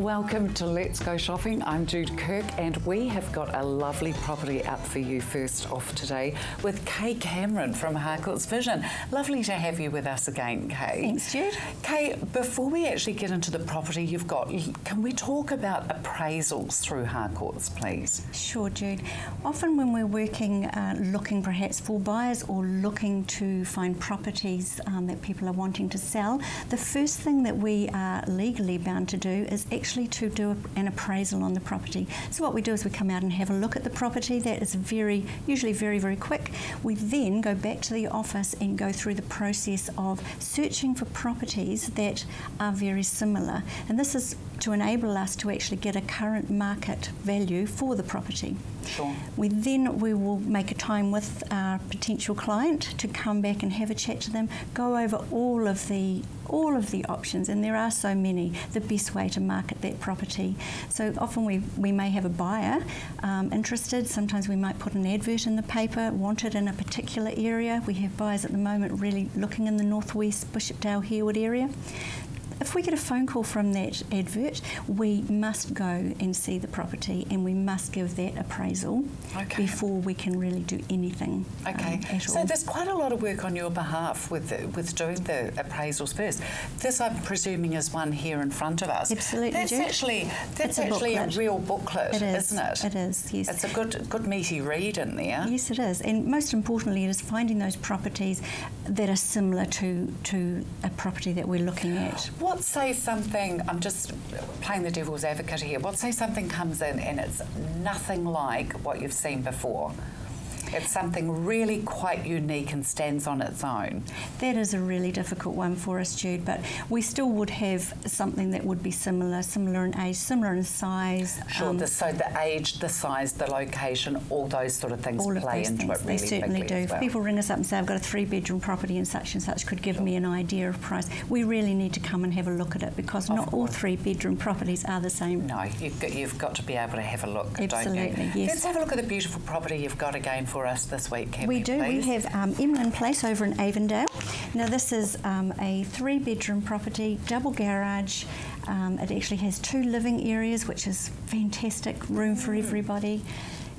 Welcome to Let's Go Shopping. I'm Jude Kirk and we have got a lovely property up for you first off today with Kay Cameron from Harcourt's Vision. Lovely to have you with us again, Kay. Thanks, Jude. Kay, before we actually get into the property you've got, can we talk about appraisals through Harcourt's, please? Sure, Jude. Often when we're working, looking perhaps for buyers or looking to find properties that people are wanting to sell, the first thing that we are legally bound to do is actually to do an appraisal on the property. So what we do is we come out and have a look at the property. That is usually very, very quick. We then go back to the office and go through the process of searching for properties that are very similar. And this is to enable us to actually get a current market value for the property. Sure. We will make a time with our potential client to come back and have a chat to them, go over all of the options, and there are so many, the best way to market that property. So often we may have a buyer interested. Sometimes we might put an advert in the paper, wanted in a particular area. We have buyers at the moment really looking in the northwest Bishopdale Harewood area. If we get a phone call from that advert, we must go and see the property and we must give that appraisal before we can really do anything at all. So there's quite a lot of work on your behalf with doing the appraisals first. This, I'm presuming, is one here in front of us. Absolutely. That's actually a real booklet, isn't it? It is, yes. It's a good meaty read in there. Yes, it is. And most importantly, it is finding those properties that are similar to a property that we're looking at. What say something, I'm just playing the devil's advocate here, what say something comes in and it's nothing like what you've seen before? It's something really quite unique and stands on its own. That is a really difficult one for us, Jude, but we still would have something that would be similar in age, similar in size. Sure, so the age, the size, the location, all those sort of things play into it really. They certainly do. If people ring us up and say, I've got a 3-bedroom property and such could give me an idea of price, we really need to come and have a look at it because not all 3-bedroom properties are the same. No, you've got to be able to have a look, Absolutely, don't you? Yes. Let's have a look at the beautiful property you've got again for us this week, can we do. Please? We have Emlyn Place over in Avondale. Now this is a 3-bedroom property, double garage. It actually has 2 living areas, which is fantastic, room for everybody.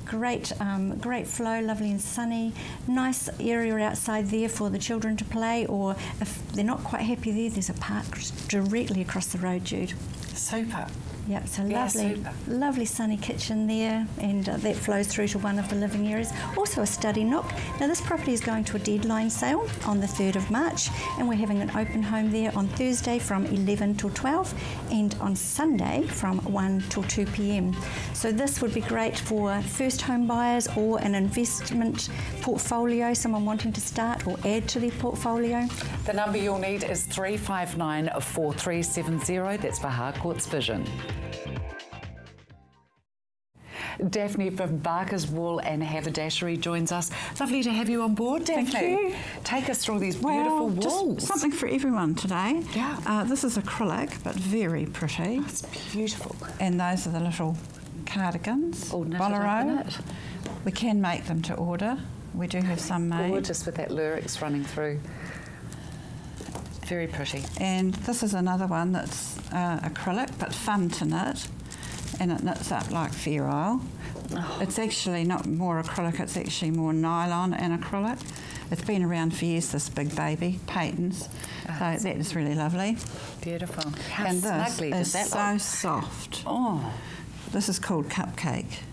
Great flow, lovely and sunny. Nice area outside there for the children to play, or if they're not quite happy there, there's a park directly across the road, Jude. Super. Yeah, so lovely sunny kitchen there, and that flows through to one of the living areas. Also a study nook. Now this property is going to a deadline sale on the 3rd of March, and we're having an open home there on Thursday from 11 till 12 and on Sunday from 1 till 2 p.m. So this would be great for first home buyers or an investment portfolio, someone wanting to start or add to their portfolio. The number you'll need is 359 4370. That's for Harcourt's Vision. Daphne from Barker's Wool and Haberdashery joins us. Lovely to have you on board, Daphne. Thank you. Take us through these beautiful wools. Just something for everyone today. Yeah. This is acrylic, but very pretty. Oh, it's beautiful. And those are the little cardigans. All knitted Bolero. up in it. We can make them to order. We do have some made. Gorgeous with that lyrics running through. Very pretty. And this is another one that's acrylic, but fun to knit. And it knits up like ferrule. Oh. It's actually not more acrylic, it's actually more nylon and acrylic. It's been around for years, this big baby, Peyton's. So that is really lovely. Beautiful. How and this is so look? soft. Oh. This is called Cupcake.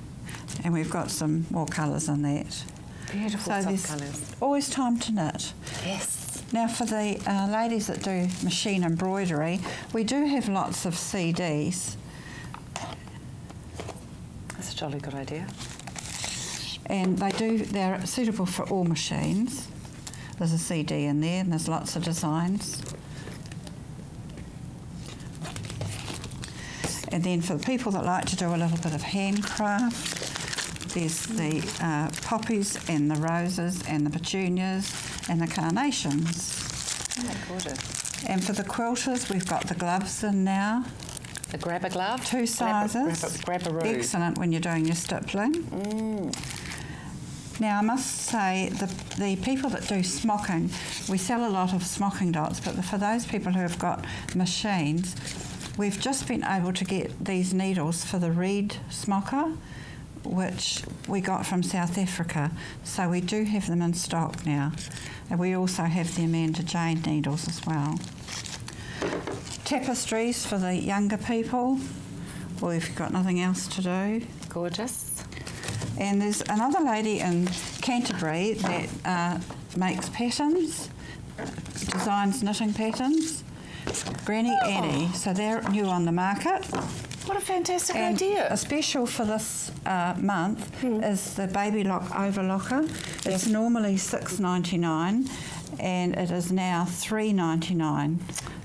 And we've got some more colours in that. Beautiful so soft colours. Always time to knit. Yes. Now for the ladies that do machine embroidery, we do have lots of CDs. That's a jolly good idea. And they're suitable for all machines. There's a CD in there and there's lots of designs. And then for the people that like to do a little bit of handcraft, there's the poppies and the roses and the petunias and the carnations. Oh, gorgeous. And for the quilters, we've got the gloves in now. The grabber glove? 2 sizes. Grabberoo. Excellent when you're doing your stippling. Mm. Now, I must say, the people that do smocking, we sell a lot of smocking dots, but for those people who have got machines, we've just been able to get these needles for the reed smocker, which we got from South Africa. So we do have them in stock now. And we also have the Amanda Jane needles as well. Tapestries for the younger people, or if you've got nothing else to do. Gorgeous. And there's another lady in Canterbury that makes patterns, designs knitting patterns, Granny Annie, so they're new on the market. What a fantastic And idea. a special for this month is the Baby Lock Overlocker. It's normally $6.99 and it is now $3.99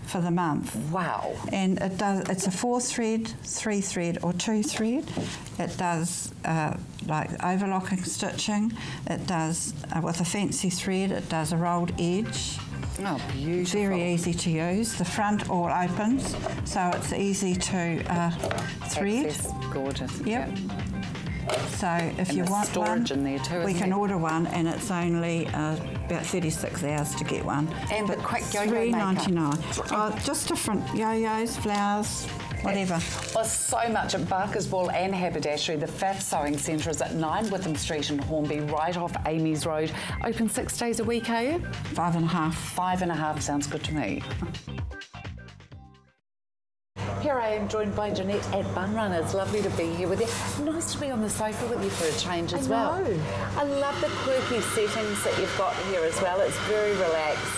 for the month. Wow. And it's a 4-thread, 3-thread or 2-thread. It does like overlocking stitching. It does with a fancy thread. It does a rolled edge. Oh, beautiful. Very easy to use. The front all opens, so it's easy to thread. Access. Gorgeous. Yep. So if you want storage one, in there too, we isn't can it? order one, and it's only about 36 hours to get one. And but the quick yo-yo $3.99. Oh, just different yo-yos, flowers, whatever. Well, so much at Barker's Ball and Haberdashery. The Pfaff Sewing Centre is at 9 Witham Street in Hornby, right off Amy's Road. Open 6 days a week, are you? 5.5. 5.5 sounds good to me. Here I am joined by Jeanette at Bun Run. It's lovely to be here with you. Nice to be on the sofa with you for a change as well. I love the quirky settings that you've got here as well. It's very relaxed.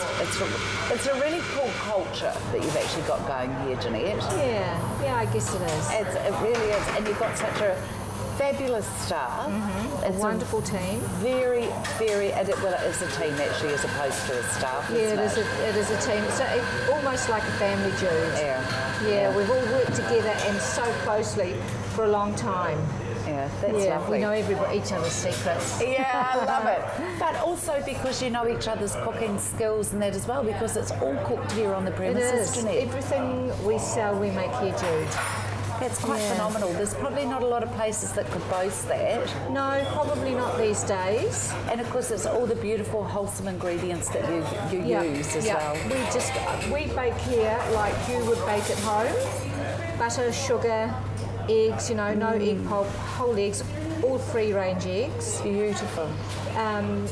It's a really cool culture that you've actually got going here, Jeanette. Yeah, I guess it is. It really is. And you've got such a fabulous staff. A wonderful team. Very, well, it is a team actually as opposed to a staff, Yeah, isn't it is a team. It's almost like a family, Jude. Yeah. We've all worked together and so closely for a long time. Yeah, that's lovely. We know each other's secrets. Yeah, I love it. But also because you know each other's cooking skills and that as well, because it's all cooked here on the It premises, is. Jeanette. Everything we sell, we make here, Jude. That's quite phenomenal. There's probably not a lot of places that could boast that. No, probably not these days. And of course, it's all the beautiful, wholesome ingredients that you use as well. We bake here like you would bake at home. Butter, sugar, eggs, no egg pulp, whole eggs, all free-range eggs. Beautiful. And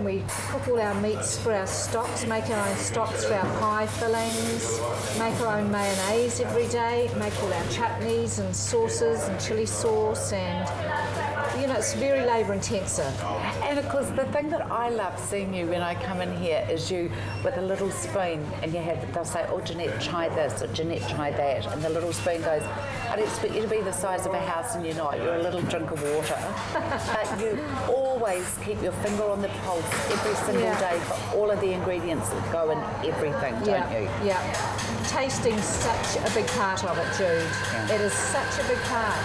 we cook all our meats for our stocks, make our own stocks for our pie fillings, make our own mayonnaise every day, make all our chutneys and sauces and chilli sauce, and it's very labour intensive. And of course, the thing that I love seeing you when I come in here is you with a little spoon, and they'll say, "Oh, Jeanette, try this," or "Jeanette, try that," and the little spoon goes, "I'd expect you to be the size of a house, and you're not. You're a little drink of water." But you always keep your finger on the pulse every single day for all of the ingredients that go in everything, don't you? Yeah. Tasting's such a big part of it, Jude. Yeah. It is such a big part.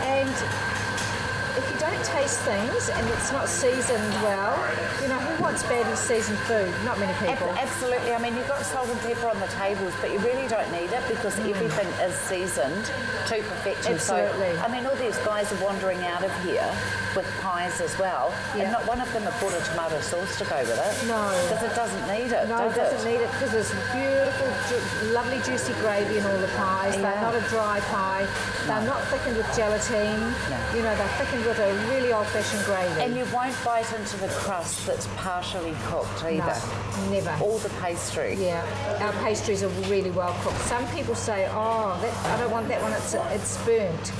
And if you don't taste things and it's not seasoned well, who wants badly seasoned food? Not many people. Absolutely. I mean, you've got salt and pepper on the tables, but you really don't need it because everything is seasoned to perfection. Absolutely. So, I mean, all these guys are wandering out of here with pies as well, and not one of them have bought a tomato sauce to go with it. No. Because it doesn't need it, No, it doesn't need it because there's beautiful, lovely, juicy gravy in all the pies. They're not a dry pie. They're not thickened with gelatine. No. They're thickened with a really old-fashioned gravy. And you won't bite into the crust that's partially cooked either. No, never. All the pastry. Yeah, our pastries are really well cooked. Some people say, "Oh, I don't want that one. It's burnt,"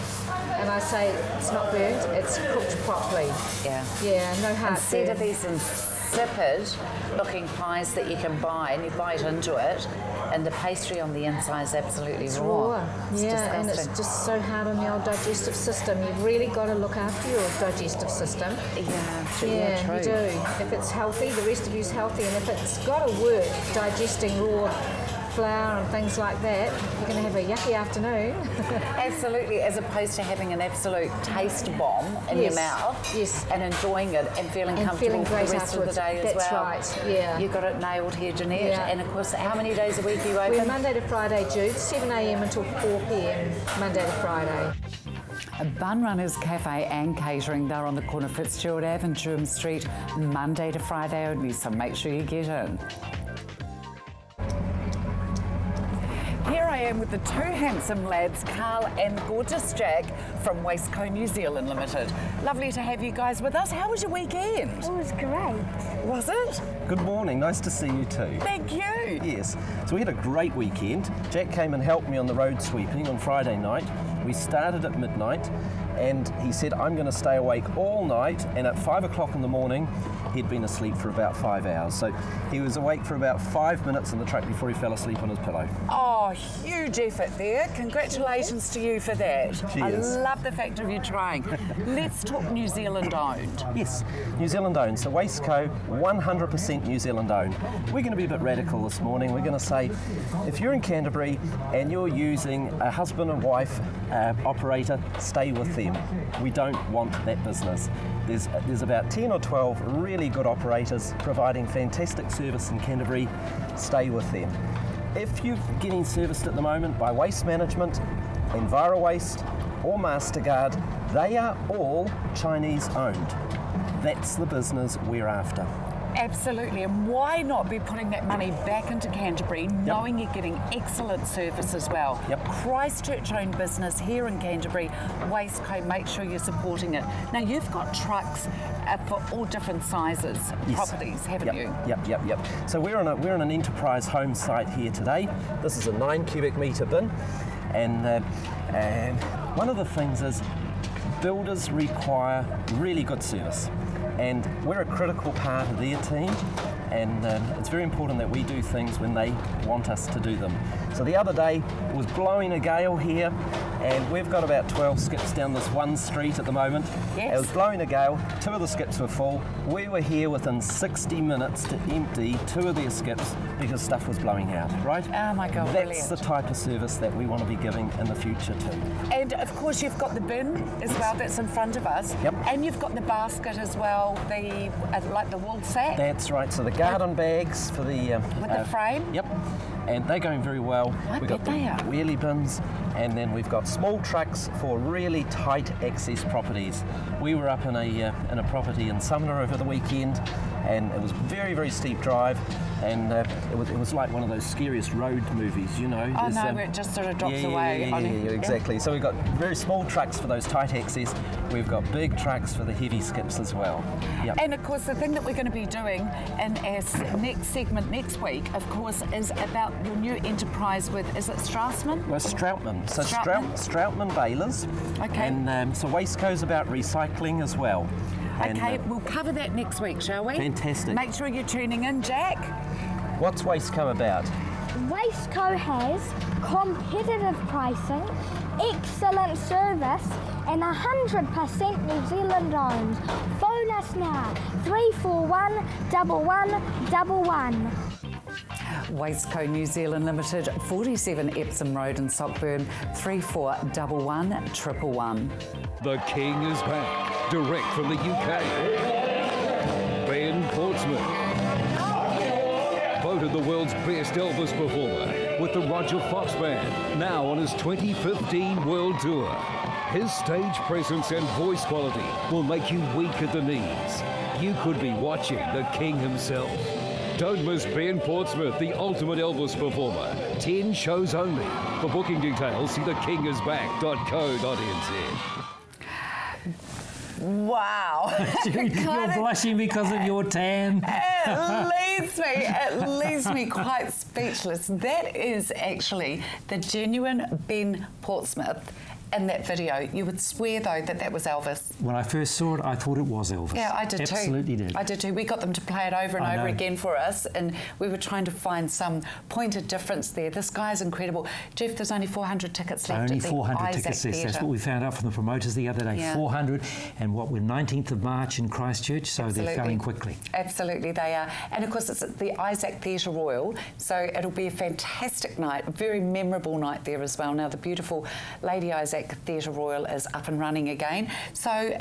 and I say it's not burnt. It's cooked properly. Yeah. Yeah, no hard Instead of burn. these insipid-looking pies that you can buy and you bite into it, and the pastry on the inside is absolutely raw. It's disgusting. And it's just so hard on the old digestive system. You've really got to look after your digestive system. True. You do. If it's healthy, the rest of you's healthy, and if it's got to work digesting raw flour and things like that, you're going to have a yucky afternoon. Absolutely, as opposed to having an absolute taste bomb in your mouth and enjoying it and feeling comfortable for the rest of the day as well. That's right, yeah. You got it nailed here, Jeanette. Yeah. And of course, how many days a week are you open? We're Monday to Friday, Jude, 7 a.m. until 4 p.m, Monday to Friday. Bun Runners Cafe and Catering, they're on the corner of Fitzgerald Ave and Durham Street, Monday to Friday only, so make sure you get in. Here I I am with the two handsome lads, Carl and gorgeous Jack from Waistco New Zealand Limited. Lovely to have you guys with us. How was your weekend? It was great. Was it? Good morning, nice to see you too. Thank you. Yes, so we had a great weekend. Jack came and helped me on the road sweeping on Friday night. We started at midnight and he said, I'm going to stay awake all night, and at 5 o'clock in the morning he'd been asleep for about 5 hours. So he was awake for about 5 minutes in the truck before he fell asleep on his pillow. Oh, huge effort there. Congratulations to you for that. Cheers. I love the fact of you trying. Let's talk New Zealand owned. Yes, New Zealand owned. So Waistco, 100% New Zealand owned. We're going to be a bit radical this morning. We're going to say, if you're in Canterbury and you're using a husband and wife operator, stay with them. We don't want that business. There's about 10 or 12 really good operators providing fantastic service in Canterbury. Stay with them. If you're getting serviced at the moment by Waste Management, EnviroWaste or Mastercard, they are all Chinese owned. That's the business we're after. Absolutely, and why not be putting that money back into Canterbury, knowing you're getting excellent service as well? Christchurch-owned business here in Canterbury, Waistco, make sure you're supporting it. Now, you've got trucks for all different sizes, properties, haven't you? Yep. So we're on an enterprise home site here today. This is a 9 cubic metre bin, and one of the things is builders require really good service. And we're a critical part of their team, and it's very important that we do things when they want us to do them. So the other day it was blowing a gale here, and we've got about 12 skips down this one street at the moment. Yes. It was blowing a gale, 2 of the skips were full. We were here within 60 minutes to empty 2 of their skips because stuff was blowing out, right? Oh my God, That's brilliant. the type of service that we want to be giving in the future too. And of course you've got the bin as well that's in front of us. Yep. And you've got the basket as well, the like the wool sack. That's right, so the garden bags for the... with the frame? Yep, and they're going very well. I We've bet got the they are. wheelie bins, and then we've got small trucks for really tight access properties. We were up in a property in Sumner over the weekend, and it was very, very steep drive, and it was like one of those scariest road movies, you know. Oh no, where it just sort of drops away on you. Yeah, exactly. So we've got very small trucks for those tight access. We've got big trucks for the heavy skips as well. Yep. And of course the thing that we're going to be doing in our next segment next week, of course, is about your new enterprise with, is it Strassman? Well, Stroutman. So Stroutman. Stroutman balers. Okay. And so Waistco's about recycling as well. Okay, And, we'll cover that next week, shall we? Fantastic. Make sure you're tuning in, Jack. what's Waistco about? Waistco has competitive pricing, excellent service, and 100% New Zealand owned. Phone us now, 341 1111. Waistco New Zealand Limited, 47 Epsom Road in Sockburn, 3411 111. The King is back, direct from the UK. Ben Portsmouth, voted the world's best Elvis performer with the Roger Fox Band, now on his 2015 World Tour. His stage presence and voice quality will make you weak at the knees. You could be watching the King himself. Don't miss Ben Portsmouth, the ultimate Elvis performer. 10 shows only. For booking details, see thekingisback.co.nz. Wow. You're blushing because of your tan. It leaves me quite speechless. That is actually the genuine Ben Portsmouth in that video. You would swear, though, that that was Elvis. When I first saw it, I thought it was Elvis. Yeah, I did too. Absolutely did. I did too. We got them to play it over and over again for us, and we were trying to find some point of difference there. This guy's incredible. Jeff, there's only 400 tickets left Only at the 400 Isaac tickets left. Theatre. That's what we found out from the promoters the other day. Yeah. 400, and what, we're 19th of March in Christchurch, so they're filling quickly. Absolutely, they are. And of course, it's at the Isaac Theatre Royal, so it'll be a fantastic night, a very memorable night there as well. Now, the beautiful Lady Isaac Theatre Royal is up and running again, so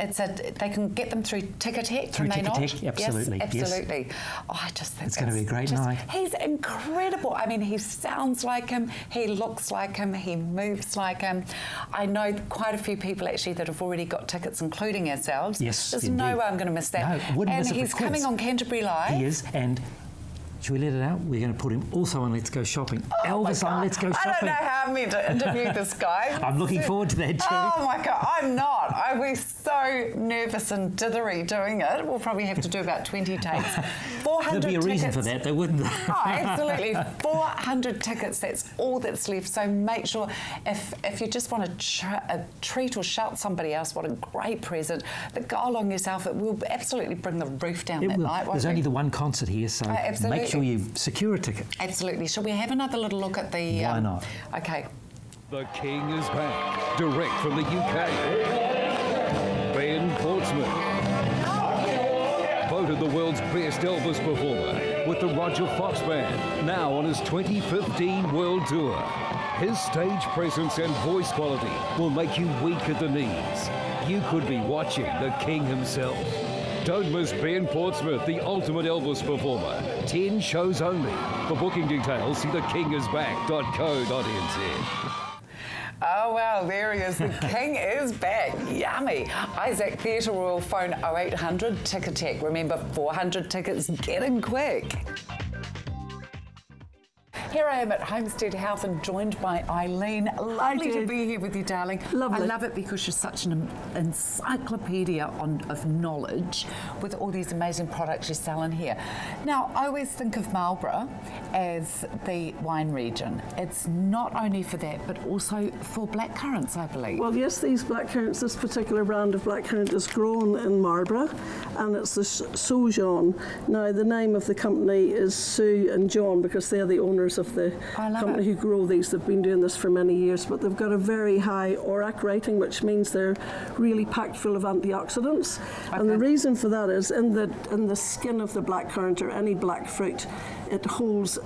they can get them through Ticketek, can they not? Absolutely. Yes, absolutely. Yes. Oh, I just think it's going to be a great night. He's incredible. I mean, he sounds like him, he looks like him, he moves like him. I know quite a few people actually that have already got tickets, including ourselves. Yes, there's indeed. no way I'm going to miss that. No, wouldn't miss it for he's quids. coming on Canterbury Live. He is, and should we let it out? We're going to put him also on Let's Go Shopping. Oh Elvis on Let's Go Shopping. I don't know how want me to interview this guy? I'm looking forward to that, Cherry. Oh my God, I'm not. I was so nervous and dithery doing it. We'll probably have to do about 20 takes. 400 There'd be a reason for that, though, wouldn't there? Oh, absolutely. 400 tickets, that's all that's left. So make sure, if you just want to treat or shout somebody else, what a great present, but go along yourself. It will absolutely bring the roof down that night. There's only the one concert here, so make sure you secure a ticket. Absolutely. Shall we have another little look at the... Why not? Okay. The King is back, direct from the UK. Ben Portsmouth. Voted the world's best Elvis performer with the Roger Fox Band, now on his 2015 World Tour. His stage presence and voice quality will make you weak at the knees. You could be watching the King himself. Don't miss Ben Portsmouth, the ultimate Elvis performer. 10 shows only. For booking details, see thekingisback.co.nz. Oh, well, there he is. The King is back. Yummy. Isaac Theatre Royal, phone 0800 Ticketek. Remember, 400 tickets. Get in quick. Here I am at Homestead Health and joined by Eileen. Lovely to be here with you, darling. Lovely. I love it because you're such an encyclopedia of knowledge with all these amazing products you sell in here. Now, I always think of Marlborough as the wine region. It's not only for that, but also for blackcurrants, I believe. Well, yes, these blackcurrants, this particular brand of blackcurrant is grown in Marlborough, and it's the Sojon. Now, the name of the company is Sue and John because they're the owners of the company who grow these. They've been doing this for many years, but they've got a very high ORAC rating, which means they're really packed full of antioxidants. Okay. And the reason for that is in the skin of the blackcurrant or any black fruit, it holds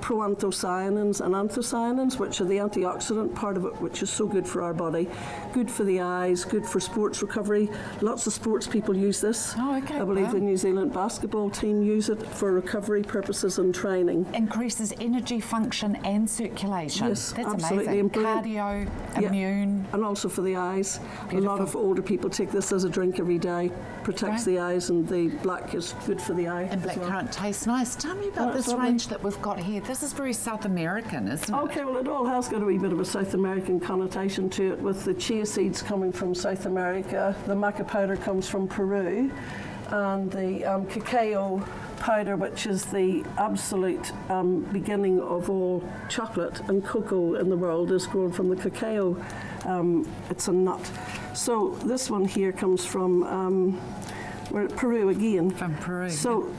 proanthocyanins and anthocyanins, which are the antioxidant part of it, which is so good for our body, good for the eyes, good for sports recovery. Lots of sports people use this. Oh, okay. I believe the New Zealand basketball team use it for recovery purposes and training. Increases energy function and circulation. Yes, that's absolutely. amazing. Cardio, immune. And also for the eyes. Beautiful. A lot of older people take this as a drink every day. Protects the eyes, and the black is good for the eye. And blackcurrant tastes nice. Tell me about this range that we've got here. This is very South American, isn't it? Okay, well, it all has got a wee bit of a South American connotation to it, with the chia seeds coming from South America, the maca powder comes from Peru, and the cacao powder, which is the absolute beginning of all chocolate and cocoa in the world, is grown from the cacao. It's a nut. So this one here comes from we're at Peru again. From Peru. So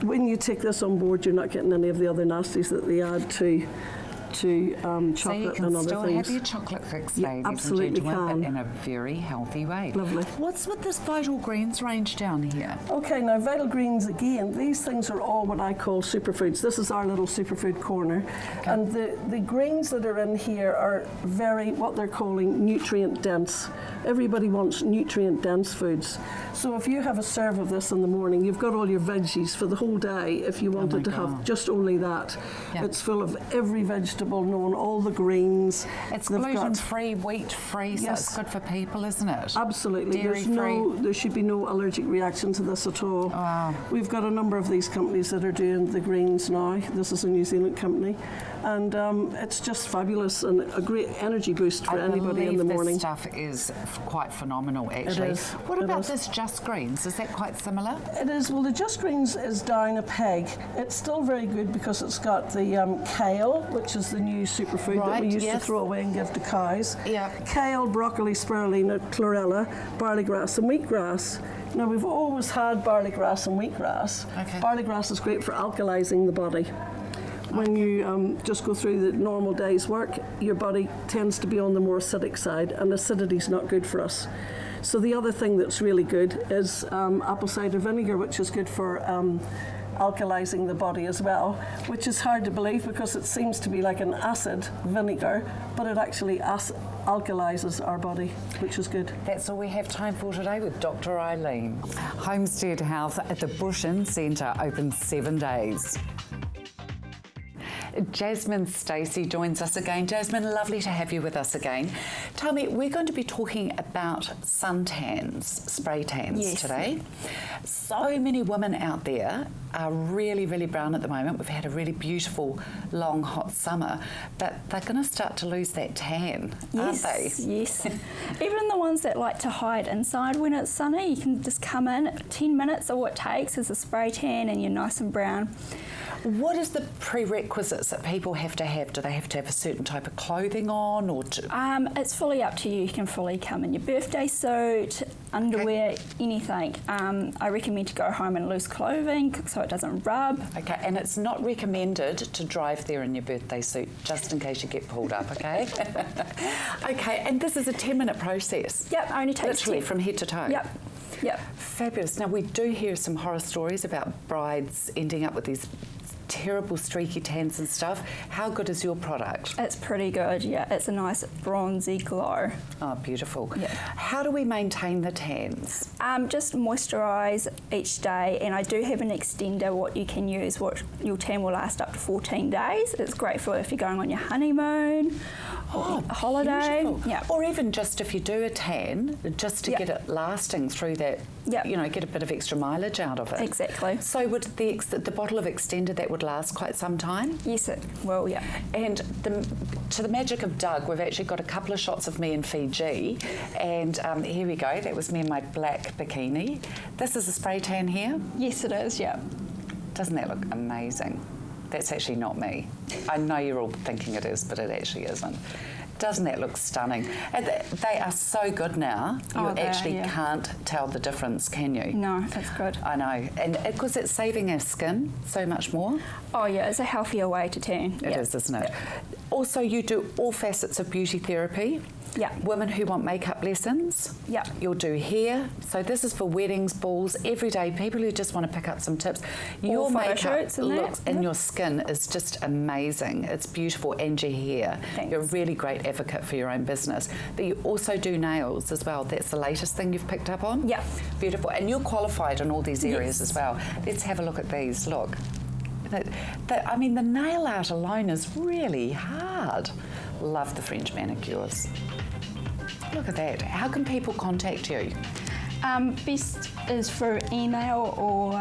when you take this on board, you're not getting any of the other nasties that they add to chocolate and other things. So you can still have your chocolate fix, ladies absolutely and gentlemen, can. but in a very healthy way. Lovely. What's with this Vital Greens range down here? Okay, now Vital Greens, again, these things are all what I call superfoods. This is our little superfood corner. Okay. And the greens that are in here are very, what they're calling nutrient dense. Everybody wants nutrient dense foods. So if you have a serve of this in the morning, you've got all your veggies for the whole day if you wanted to have just only that. Yep. It's full of every vegetable known, all the greens. It's gluten-free, wheat-free, so it's good for people, isn't it? Absolutely. Dairy-free. There should be no allergic reaction to this at all. Wow. We've got a number of these companies that are doing the greens now. This is a New Zealand company. And it's just fabulous and a great energy boost for anybody in the morning. This stuff is quite phenomenal, actually. It is. What about this Just Greens? Is that quite similar? It is. Well, the Just Greens is down a peg. It's still very good because it's got the kale, which is the new superfood that we used to throw away and give to cows. Yeah. Kale, broccoli, spirulina, chlorella, barley grass and wheatgrass. Now, we've always had barley grass and wheatgrass. Okay. Barley grass is great for alkalizing the body. When you just go through the normal day's work, your body tends to be on the more acidic side, and acidity is not good for us. So the other thing that's really good is apple cider vinegar, which is good for alkalizing the body as well, which is hard to believe because it seems to be like an acid vinegar, but it actually alkalizes our body, which is good. That's all we have time for today with Dr. Eileen. Homestead Health at the Bush Inn Centre, open 7 days. Jasmine Stacey joins us again. Jasmine, lovely to have you with us again. Tell me, we're going to be talking about suntans, spray tans today. So many women out there are really, really brown at the moment. We've had a really beautiful, long, hot summer, but they're going to start to lose that tan, aren't they? Yes. Even the ones that like to hide inside when it's sunny, you can just come in, 10 minutes all it takes is a spray tan and you're nice and brown. What is the prerequisites that people have to have? Do they have to have a certain type of clothing on, or it's fully up to you. You can fully come in your birthday suit, underwear, anything. I recommend to go home in loose clothing so it doesn't rub. Okay, and it's not recommended to drive there in your birthday suit, just in case you get pulled up, okay? Okay, and this is a 10-minute process. Yep, only takes literally from head to toe. Yep. Yep. Fabulous. Now, we do hear some horror stories about brides ending up with these terrible streaky tans and stuff. How good is your product? It's pretty good, yeah. It's a nice bronzy glow. Oh, beautiful. Yeah. How do we maintain the tans? Just moisturise each day, and I do have an extender what you can use. What your tan will last up to 14 days. It's great for if you're going on your honeymoon or a holiday. Beautiful. Yeah. Or even just if you do a tan, just to get it lasting through that, you know, get a bit of extra mileage out of it. Exactly. So would the bottle of extender, that would last quite some time? Yes, it will, yeah. And to the magic of Doug, we've actually got a couple of shots of me in Fiji, and here we go. That was me in my black bikini. This is a spray tan here? Yes, it is, yeah. Doesn't that look amazing? That's actually not me. I know you're all thinking it is, but it actually isn't. Doesn't that look stunning? And they are so good now, you actually can't tell the difference, can you? No, that's good. I know, and because it's saving our skin so much more. Oh yeah, it's a healthier way to tan. It is, isn't it? Also, you do all facets of beauty therapy. Yeah. Women who want makeup lessons. Yeah. You'll do hair. So this is for weddings, balls, everyday people who just want to pick up some tips. Your makeup looks and your skin is just amazing. It's beautiful, and your hair. Thanks. You're a really great advocate for your own business. But you also do nails as well. That's the latest thing you've picked up on? Yeah. Beautiful. And you're qualified in all these areas as well. Let's have a look at these. Look. I mean, the nail art alone is really hard. Love the French manicures. Look at that. How can people contact you? Best is through email or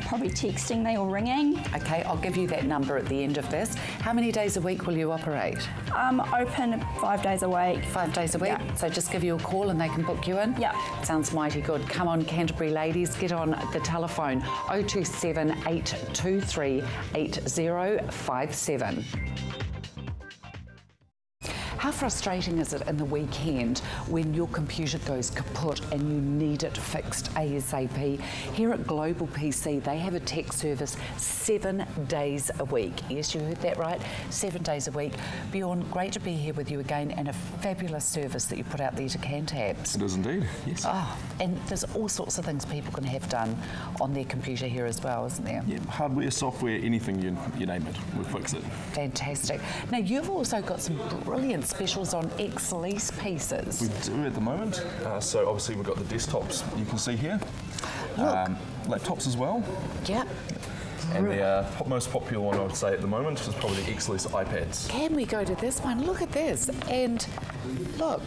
probably texting me or ringing. Okay, I'll give you that number at the end of this. How many days a week will you operate? Open 5 days a week. 5 days a week? Yeah. So just give you a call and they can book you in? Yeah. Sounds mighty good. Come on, Canterbury ladies, get on the telephone 027 823 8057. How frustrating is it in the weekend when your computer goes kaput and you need it fixed ASAP? Here at Global PC, they have a tech service 7 days a week. Yes, you heard that right, 7 days a week. Bjorn, great to be here with you again, and a fabulous service that you put out there to Cantabs. It is indeed, yes. Oh, and there's all sorts of things people can have done on their computer here as well, isn't there? Yeah, hardware, software, anything you name it, we'll fix it. Fantastic. Now, you've also got some brilliant specials on ex-lease pieces. We do at the moment. So obviously we've got the desktops you can see here. Laptops as well. Yeah. And the most popular one I would say at the moment is probably the ex-lease iPads. Can we go to this one? Look at this. And look,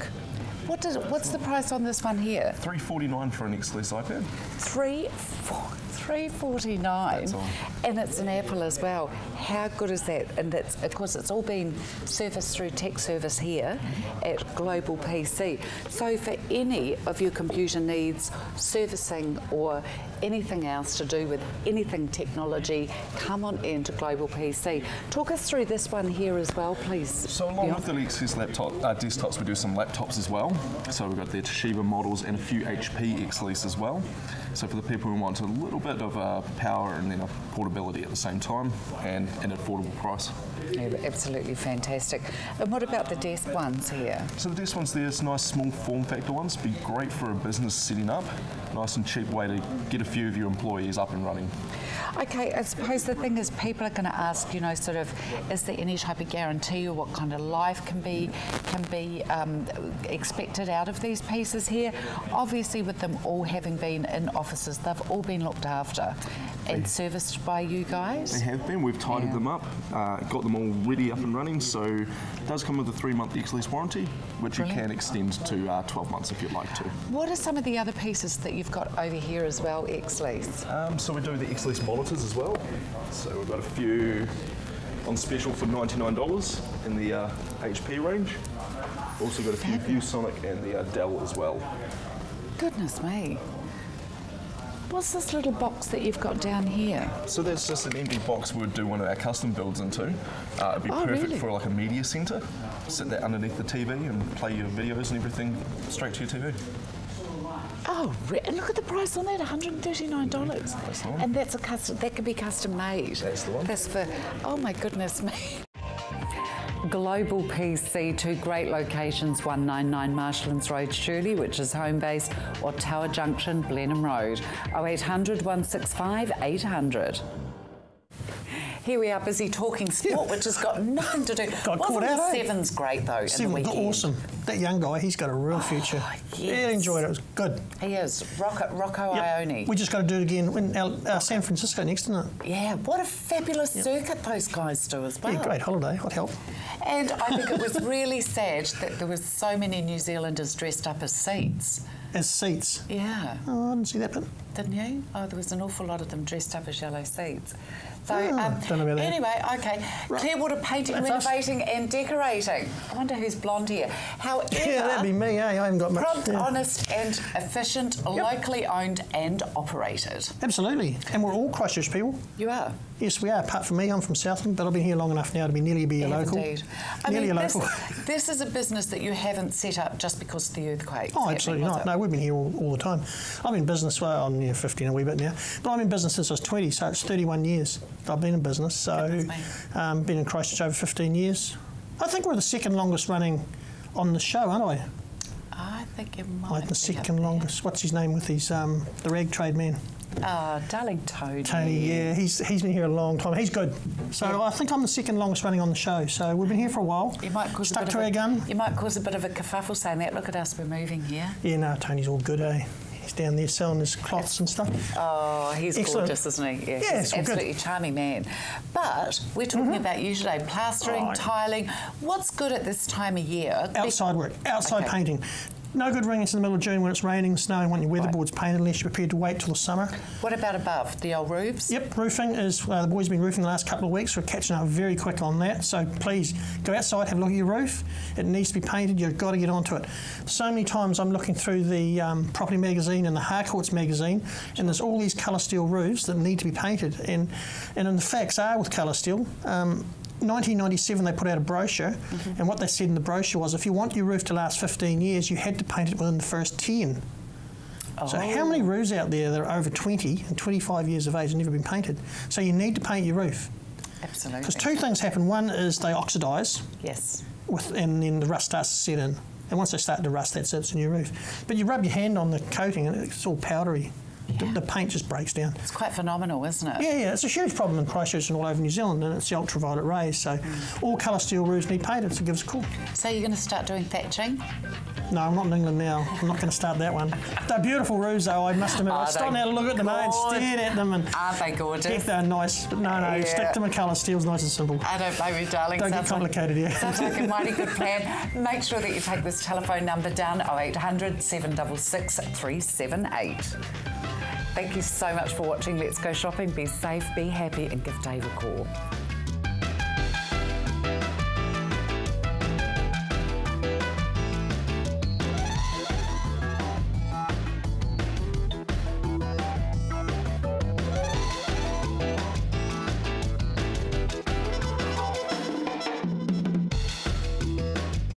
what's the price on this one here? $349 for an ex-lease iPad. $349, and it's an Apple as well. How good is that? And that's, of course, it's all been serviced through tech service here at Global PC. So for any of your computer needs, servicing or anything else to do with anything technology, come on in to Global PC. Talk us through this one here as well, please. So along with the ex-lease desktops, we do some laptops as well. So we've got the Toshiba models and a few HP ex-lease as well. So for the people who want a little bit of power and then a portability at the same time and an affordable price. Yeah, absolutely fantastic. And what about the desk ones here? So the desk ones there's nice small form factor ones, be great for a business setting up. Nice and cheap way to get a few of your employees up and running. Okay, I suppose the thing is people are going to ask, you know, sort of, is there any type of guarantee or what kind of life can be expected out of these pieces here? Obviously, with them all having been in offices, they've all been looked after and serviced by you guys? They have been. We've tidied them up, got them all ready up and running, so it does come with a 3-month ex-lease warranty, which you can extend to 12 months if you'd like to. What are some of the other pieces that you've got over here as well, ex-lease? So we do the ex-lease monitors as well. So we've got a few on special for $99 in the HP range. Also got a few ViewSonic and the Dell as well. Goodness me. What's this little box that you've got down here? So that's just an empty box we would do one of our custom builds into. It'd be perfect for like a media centre. Sit there underneath the TV and play your videos and everything straight to your TV. Oh, and look at the price on that, $139. That's the one. And that's a custom, that could be custom made. That's the one. That's for, oh my goodness me. Global PC, 2 great locations, 199 Marshlands Road, Shirley, which is home base, or Tower Junction, Blenheim Road, 0800 165 800. Here we are busy talking sport, which has got nothing to do. Got caught out, Seven's great though. Seven, awesome. That young guy, he's got a real future. Yes. Really enjoyed it. It was good. He is. Rocco Ione. We just got to do it again in San Francisco next, isn't it? Yeah. What a fabulous circuit those guys do as well. Yeah, great holiday. What help? And I think it was really sad that there was so many New Zealanders dressed up as seats. As seats? Yeah. Oh, I didn't see that bit. Didn't you? Oh, there was an awful lot of them dressed up as yellow seats. So, don't know about that. Anyway, okay. Right. Clearwater painting, renovating and decorating. I wonder who's blonde here. However, yeah, that'd be me, I haven't got much. Prompt, honest and efficient, locally owned and operated. Absolutely. And we're all Christchurch people. You are? Yes, we are. Apart from me, I'm from Southland, but I've been here long enough now to nearly be a local. Indeed. Nearly a local. This is a business that you haven't set up just because of the earthquake. Oh, absolutely not. No, we've been here all the time. I'm in business, well, I'm 15 a wee bit now, but I'm in business since I was 20, so it's 31 years I've been in business. So, been in Christchurch over 15 years. I think we're the second longest running on the show, aren't we? I think it might be the second longest. What's his name with his, the rag trade man? Darling Tony. Tony, yeah, he's been here a long time. He's good. So I think I'm the second longest running on the show. So we've been here for a while. You might cause stuck to our gun. You might cause a bit of a kerfuffle saying that. Look at us, we're moving here. Yeah, no, Tony's all good, eh? He's down there selling his cloths and stuff. Oh, he's gorgeous, isn't he? Yeah, he's absolutely charming man. But we're talking about you today, plastering, tiling. What's good at this time of year? Outside work, outside painting. No good ringing in the middle of June when it's raining, snowing, want your weatherboards painted unless you're prepared to wait till the summer. What about above, the old roofs? Yep, roofing is, the boys have been roofing the last couple of weeks. We're catching up very quick on that. So please go outside, have a look at your roof. It needs to be painted, you've got to get onto it. So many times I'm looking through the Property magazine and the Harcourts magazine, and there's all these colour steel roofs that need to be painted. And the facts are with colour steel, 1997 they put out a brochure, and what they said in the brochure was if you want your roof to last 15 years, you had to paint it within the first 10. So how many roofs out there that are over 20 and 25 years of age and never been painted? So you need to paint your roof. Absolutely. Because two things happen. One is they oxidise. Yes. And then the rust starts to set in. And once they start to rust, that's it, it's a new roof. But you rub your hand on the coating and it's all powdery. The paint just breaks down. It's quite phenomenal, isn't it? Yeah, it's a huge problem in Christchurch and all over New Zealand, and it's the ultraviolet rays. So all colour steel roofs need painted, so give us a call. So you're going to start doing thatching? No, I'm not in England now. I'm not going to start that one. They're beautiful roofs, though, I must admit. I stopped now to look at them and stared at them. And aren't they gorgeous? Heck, they're nice. But no, stick to my colour steel's nice and simple. I don't blame you, darling. Don't get complicated here. Sounds like a mighty good plan. Make sure that you take this telephone number down, 0800 766 378. Thank you so much for watching Let's Go Shopping. Be safe, be happy, and give Dave a call.